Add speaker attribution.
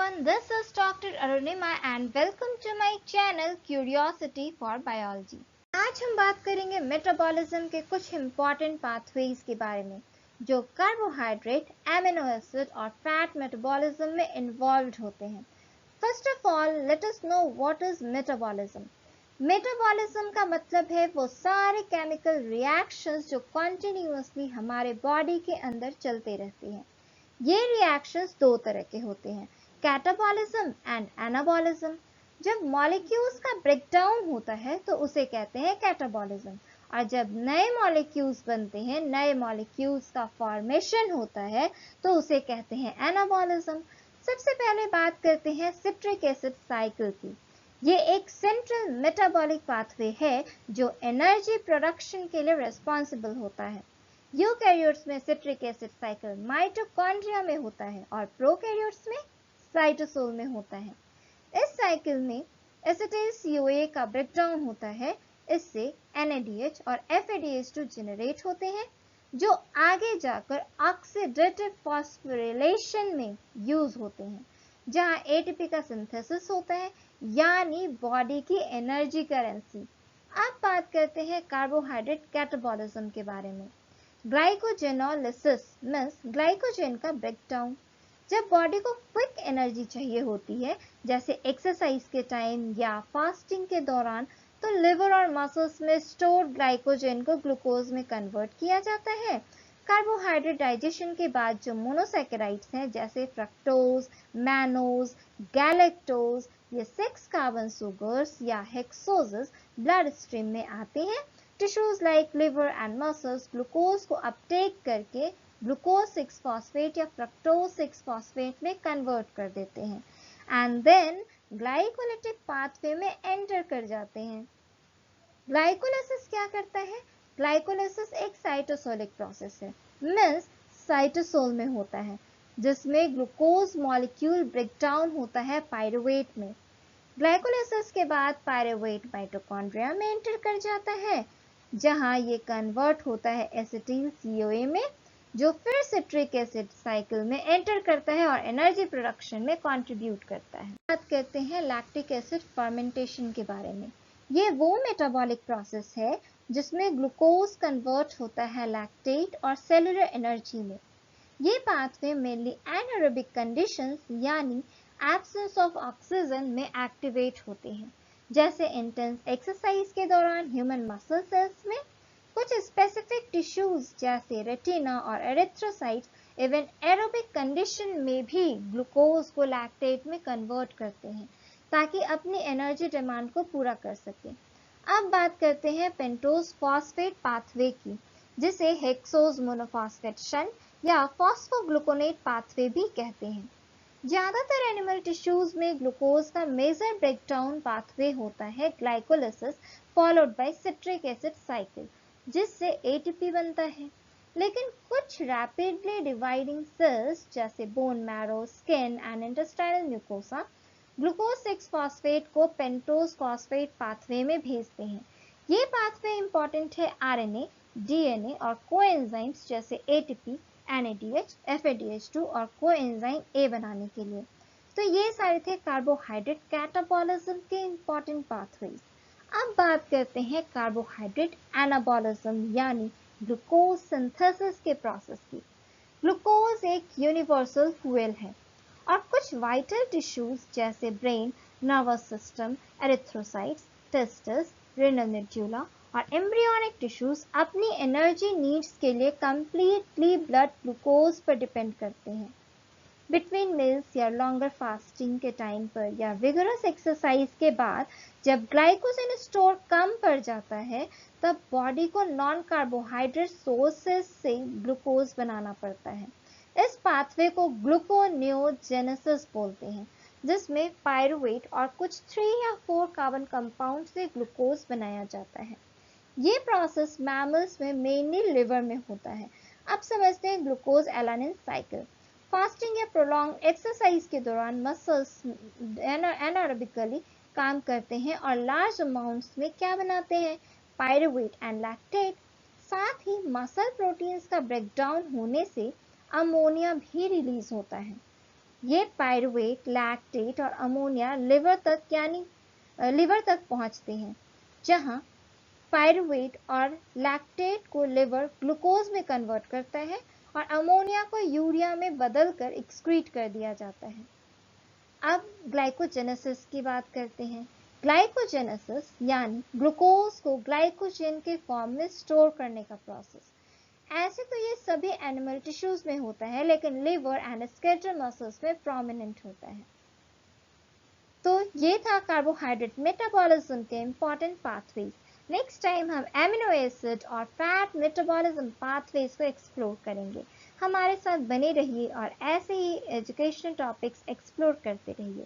Speaker 1: everyone, this is Dr. Arunima and welcome to my channel Curiosity for Biology। आज हम बात करेंगे metabolism के कुछ इम्पॉर्टेंट पाथवेज के बारे में जो कार्बोहाइड्रेट, एमिनो एसिड और फैट मेटाबॉलिज्म में इन्वॉल्व होते हैं। First of all let us know what is metabolism. Metabolism का मतलब है वो सारे केमिकल रिएक्शंस जो कॉन्टिन्यूसली हमारे बॉडी के अंदर चलते रहते हैं। ये रिएक्शंस दो तरह के होते हैं, कैटाबॉलिज्म एंड एनाबॉलिज्म। जब मॉलिक्यूल्स का ब्रेकडाउन होता है तो उसे कहते हैं कैटाबॉलिज्म, और जब नए मॉलिक्यूल्स बनते हैं, नए मॉलिक्यूल्स का फॉर्मेशन होता है तो उसे कहते हैं एनाबॉलिज्म। सबसे पहले बात करते हैं सिट्रिक एसिड साइकिल की। ये एक सेंट्रल मेटाबॉलिक पाथवे है जो एनर्जी प्रोडक्शन के लिए रिस्पॉन्सिबल होता है। यूकैरियोट्स में सिट्रिक एसिड साइकिल माइटोकॉन्ड्रिया में होता है और प्रोकैरियोट्स में साइटोसोल में होता है। इस साइकिल में एसिटाइल CoA का ब्रेकडाउन होता है। इससे NADH और FADH2 जनरेट होते हैं जो आगे जाकर ऑक्सीडेटिव फॉस्फोरिलेशन में यूज होते हैं, जहां ATP का सिंथेसिस होता है, यानी बॉडी की एनर्जी करेंसी। अब बात करते हैं कार्बोहाइड्रेट कैटाबॉलिज्म के बारे में। ग्लाइकोजेनोलिसिस मीन्स ग्लाइकोजेन का ब्रेकडाउन। जब बॉडी को क्विक एनर्जी चाहिए होती है, जैसे एक्सरसाइज के टाइम या फास्टिंग के दौरान, तो लिवर और मसल्स में स्टोर्ड ग्लाइकोजेन को ग्लूकोज में कन्वर्ट किया जाता है। कार्बोहाइड्रेट डाइजेशन के बाद जो मोनोसैकेराइड्स हैं जैसे फ्रक्टोज, मैनोज, गैलेक्टोज, ये 6 कार्बन सुगर्स या हेक्सोजेस ब्लड स्ट्रीम में आते हैं। Tissues like liver and muscles glucose को अपटेक करके ग्लूकोज 6 फॉस्फेट या फ्रक्टोज 6 फॉस्फेट में कन्वर्ट कर देते हैं एंड देन ग्लाइकोलिटिक पाथवे में एंटर कर जाते हैं। ग्लाइकोलाइसिस क्या करता है? ग्लाइकोलाइसिस एक साइटोसोलिक प्रोसेस है, मीन्स साइटोसोल में होता है, जिसमें ग्लूकोज मॉलिक्यूल ब्रेकडाउन होता है पायरुवेट में। ग्लाइकोलाइसिस के बाद पायरुवेट माइटोकॉन्ड्रिया में एंटर कर जाता है, जहां ये कन्वर्ट होता है एसिटिल CoA में, जो फिर सिट्रिक एसिड साइकिल में एंटर करता है और एनर्जी प्रोडक्शन में कंट्रीब्यूट करता है। बात करते हैं लैक्टिक एसिड फर्मेंटेशन के बारे में। ये वो मेटाबॉलिक प्रोसेस है जिसमें ग्लूकोज कन्वर्ट होता है लैक्टेट और सेलुलर एनर्जी में। ये पाथवे मेनली एनारोबिक कंडीशंस यानी एब्सेंस ऑफ ऑक्सीजन में एक्टिवेट होते हैं, जैसे इंटेंस एक्सरसाइज के दौरान ह्यूमन मसल सेल्स में। कुछ स्पेसिफिक टिश्यूज जैसे रेटिना और एरिथ्रोसाइट्स इवन एरोबिक कंडीशन में भी ग्लूकोज को लैक्टेट में कन्वर्ट करते हैं ताकि अपनी एनर्जी डिमांड को पूरा कर सके। अब बात करते हैं पेंटोज फॉस्फेट पाथवे की, जिसे हेक्सोज मोनोफॉस्फेट शंट या फॉस्फोग्लूकोनेट पाथवे भी कहते हैं। ज्यादातर एनिमल टिश्यूज में ग्लूकोज का मेजर ब्रेकडाउन पाथवे होता है glycolysis followed by citric acid cycle, जिससे ATP बनता है। लेकिन कुछ रैपिडली डिवाइडिंग सेल्स जैसे bone marrow, skin and intestinal mucosa glucose 6 phosphate को पेंटोज फॉस्फेट पाथवे में भेजते हैं। ये पाथवे इंपॉर्टेंट है RNA, DNA और कोएंजाइम्स जैसे ATP, NADH, FADH2 और कोएंजाइम A बनाने के लिए। तो ये सारे थे कार्बोहाइड्रेट कैटाबॉलिज्म के इंपॉर्टेंट पाथवेज। अब बात करते हैं कार्बोहाइड्रेट एनाबॉलिज्म यानी ग्लूकोज सिंथेसिस के प्रोसेस की। ग्लूकोज एक यूनिवर्सल फ्यूल है और कुछ वाइटल टिश्यूज जैसे brain, nervous system, erythrocytes, testis, renal medulla और एम्ब्रियोनिक टिश्यूज अपनी एनर्जी नीड्स के लिए कंप्लीटली ब्लड ग्लूकोज पर डिपेंड करते हैं। बिटवीन मील्स या लॉन्गर फास्टिंग के टाइम पर या विगरस एक्सरसाइज के बाद जब ग्लाइकोजन स्टोर कम पड़ जाता है, तब बॉडी को नॉन कार्बोहाइड्रेट सोर्सेस से ग्लूकोज बनाना पड़ता है। इस पाथवे को ग्लूकोनियोजेनेसिस बोलते हैं, जिसमें पायरुवेट और कुछ 3 या 4 कार्बन कंपाउंड से ग्लूकोज बनाया जाता है। ये प्रोसेस मैमल्स में मेनली लिवर में होता है। अब समझते हैं ग्लूकोज एलानिन साइकिल। फास्टिंग या प्रोलॉन्ग एक्सरसाइज के दौरान मसल्स एनारोबिकली काम करते हैं और लार्ज अमाउंट्स में क्या बनाते हैं? Pyruvate and lactate. साथ ही मसल प्रोटीन्स का ब्रेकडाउन होने से अमोनिया भी रिलीज होता है। ये पायरुवेट, लैक्टेट और अमोनिया लिवर तक पहुंचते हैं, जहां पायरुवेट और लैक्टेट को लिवर ग्लूकोज में कन्वर्ट करता है और अमोनिया को यूरिया में बदलकर एक्सक्रीट कर दिया जाता है। अब ग्लाइकोजेनेसिस की बात करते हैं। ग्लाइकोजेनेसिस यानी ग्लूकोज को ग्लाइकोजन के फॉर्म में स्टोर करने का प्रोसेस। ऐसे तो ये सभी एनिमल टिश्यूज में होता है, लेकिन लिवर एंड स्केलेटल मसल्स में प्रोमिनेंट होता है। तो ये था कार्बोहाइड्रेट मेटाबॉलिज्म के इंपॉर्टेंट पाथवेज। नेक्स्ट टाइम हम एमिनो एसिड और फैट मेटाबॉलिज्म पाथवेज को एक्सप्लोर करेंगे। हमारे साथ बने रहिए और ऐसे ही एजुकेशनल टॉपिक्स एक्सप्लोर करते रहिए।